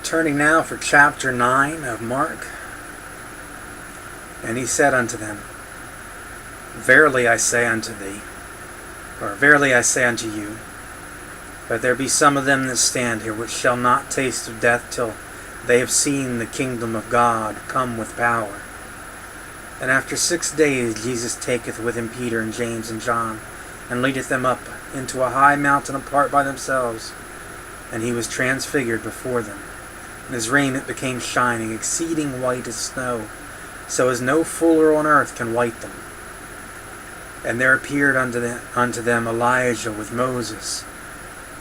Turning now for chapter 9 of Mark. And he said unto them, Verily I say unto thee, or verily I say unto you, that there be some of them that stand here which shall not taste of death till they have seen the kingdom of God come with power. And after 6 days Jesus taketh with him Peter and James and John, and leadeth them up into a high mountain apart by themselves. And he was transfigured before them, and his raiment became shining, exceeding white as snow, so as no fuller on earth can white them. And there appeared unto them Elijah with Moses,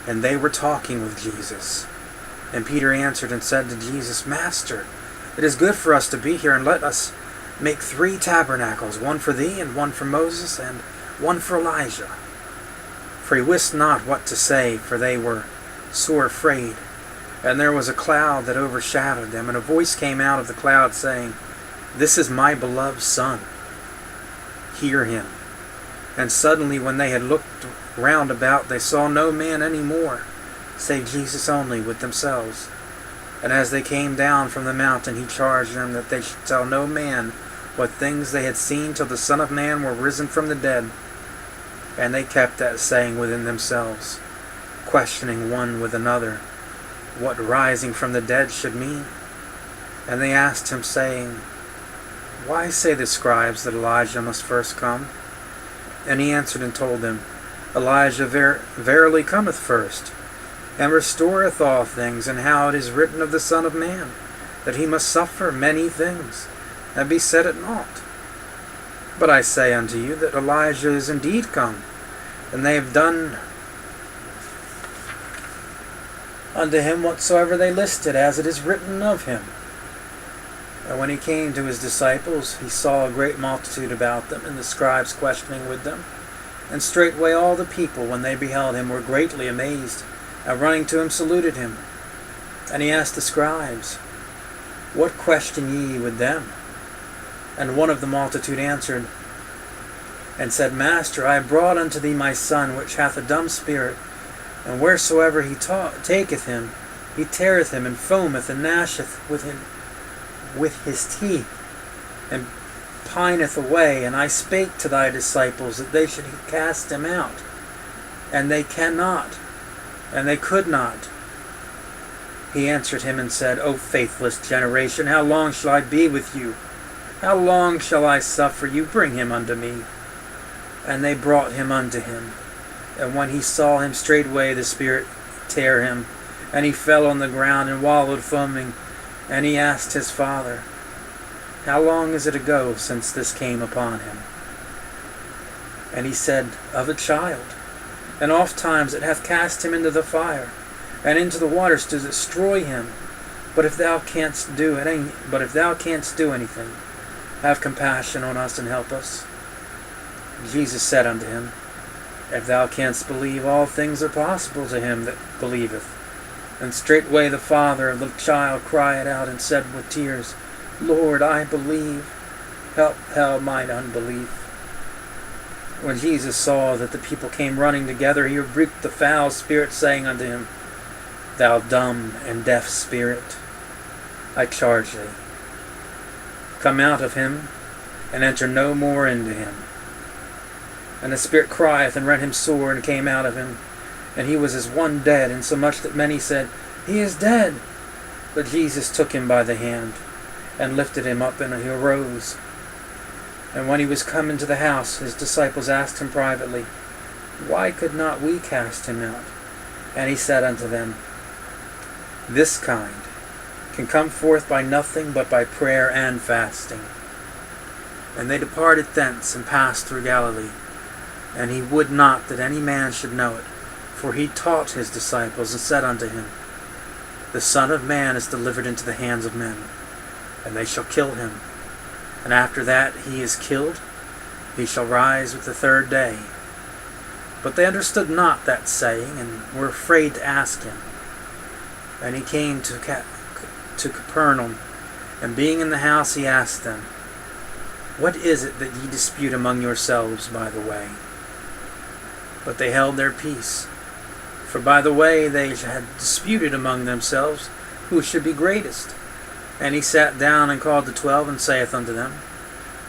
and they were talking with Jesus. And Peter answered and said to Jesus, Master, it is good for us to be here, and let us make 3 tabernacles, one for thee, and one for Moses, and one for Elijah. For he wist not what to say, for they were sore afraid. And there was a cloud that overshadowed them, and a voice came out of the cloud, saying, This is my beloved Son. Hear him. And suddenly when they had looked round about, they saw no man any more, save Jesus only with themselves. And as they came down from the mountain, he charged them that they should tell no man what things they had seen till the Son of Man were risen from the dead. And they kept that saying within themselves, questioning one with another, what rising from the dead should mean. And they asked him, saying, Why say the scribes that Elijah must first come? And he answered and told them, Elijah verily cometh first, and restoreth all things, and how it is written of the Son of Man, that he must suffer many things, and be set at naught. But I say unto you that Elijah is indeed come, and they have done unto him whatsoever they listed, as it is written of him. And when he came to his disciples, he saw a great multitude about them, and the scribes questioning with them. And straightway all the people, when they beheld him, were greatly amazed, and running to him saluted him. And he asked the scribes, What question ye with them? And one of the multitude answered, and said, Master, I have brought unto thee my son, which hath a dumb spirit, and wheresoever he taketh him, he teareth him, and foameth, and gnasheth with him with his teeth, and pineth away. And I spake to thy disciples that they should cast him out, and they cannot, and they could not. He answered him and said, O faithless generation, how long shall I be with you? How long shall I suffer you? Bring him unto me. And they brought him unto him. And when he saw him, straightway the spirit tear him, and he fell on the ground and wallowed foaming. And he asked his father, How long is it ago since this came upon him? And he said, Of a child. And oft times it hath cast him into the fire, and into the waters to destroy him. But if thou canst do anything, have compassion on us and help us. Jesus said unto him, If thou canst believe, all things are possible to him that believeth. And straightway the father of the child cried out and said with tears, Lord, I believe, help thou mine unbelief. When Jesus saw that the people came running together, he rebuked the foul spirit, saying unto him, Thou dumb and deaf spirit, I charge thee, come out of him, and enter no more into him. And the spirit crieth, and rent him sore, and came out of him. And he was as one dead, insomuch that many said, He is dead. But Jesus took him by the hand, and lifted him up, and he arose. And when he was come into the house, his disciples asked him privately, Why could not we cast him out? And he said unto them, This kind can come forth by nothing but by prayer and fasting. And they departed thence, and passed through Galilee. And he would not that any man should know it, for he taught his disciples, and said unto him, The Son of Man is delivered into the hands of men, and they shall kill him. And after that he is killed, he shall rise with the 3rd day. But they understood not that saying, and were afraid to ask him. And he came to Capernaum, and being in the house, he asked them, What is it that ye dispute among yourselves by the way? But they held their peace. For by the way they had disputed among themselves, who should be greatest. And he sat down and called the 12, and saith unto them,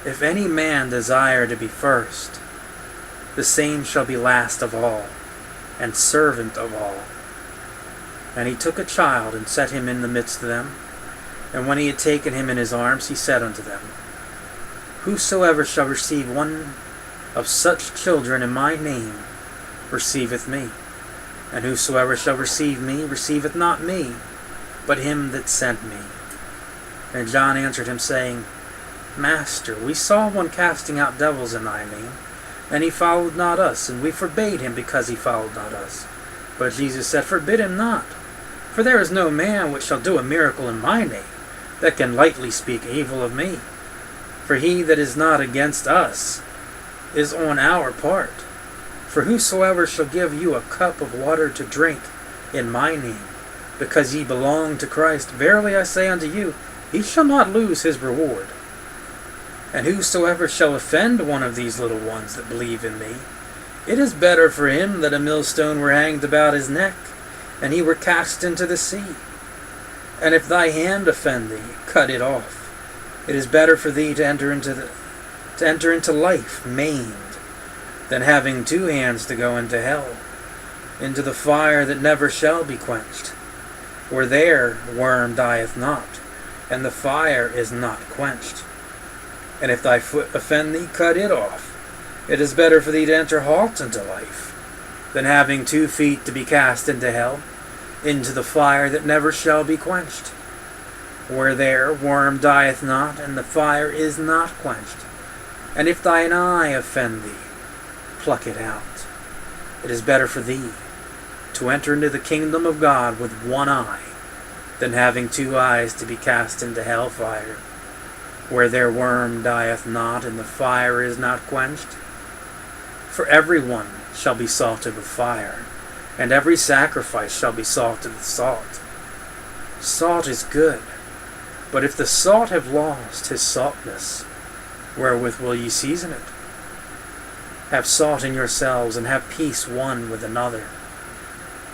If any man desire to be first, the same shall be last of all, and servant of all. And he took a child, and set him in the midst of them. And when he had taken him in his arms, he said unto them, Whosoever shall receive one of such children in my name receiveth me. And whosoever shall receive me receiveth not me, but him that sent me. And John answered him, saying, Master, we saw one casting out devils in thy name, and he followed not us, and we forbade him, because he followed not us. But Jesus said, Forbid him not, for there is no man which shall do a miracle in my name, that can lightly speak evil of me. For he that is not against us is on our part. For whosoever shall give you a cup of water to drink in my name, because ye belong to Christ, verily I say unto you, he shall not lose his reward. And whosoever shall offend one of these little ones that believe in me, it is better for him that a millstone were hanged about his neck, and he were cast into the sea. And if thy hand offend thee, cut it off. It is better for thee to enter into life maimed, than having two hands to go into hell, into the fire that never shall be quenched, where their worm dieth not, and the fire is not quenched. And if thy foot offend thee, cut it off. It is better for thee to enter halt into life, than having 2 feet to be cast into hell, into the fire that never shall be quenched, where their worm dieth not, and the fire is not quenched. And if thine eye offend thee, pluck it out. It is better for thee to enter into the kingdom of God with one eye, than having 2 eyes to be cast into hell fire, where their worm dieth not, and the fire is not quenched. For every one shall be salted with fire, and every sacrifice shall be salted with salt. Salt is good, but if the salt have lost his saltness, wherewith will ye season it? Have salt in yourselves, and have peace one with another.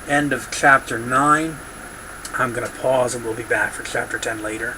End of chapter 9. I'm going to pause, and we'll be back for chapter 10 later.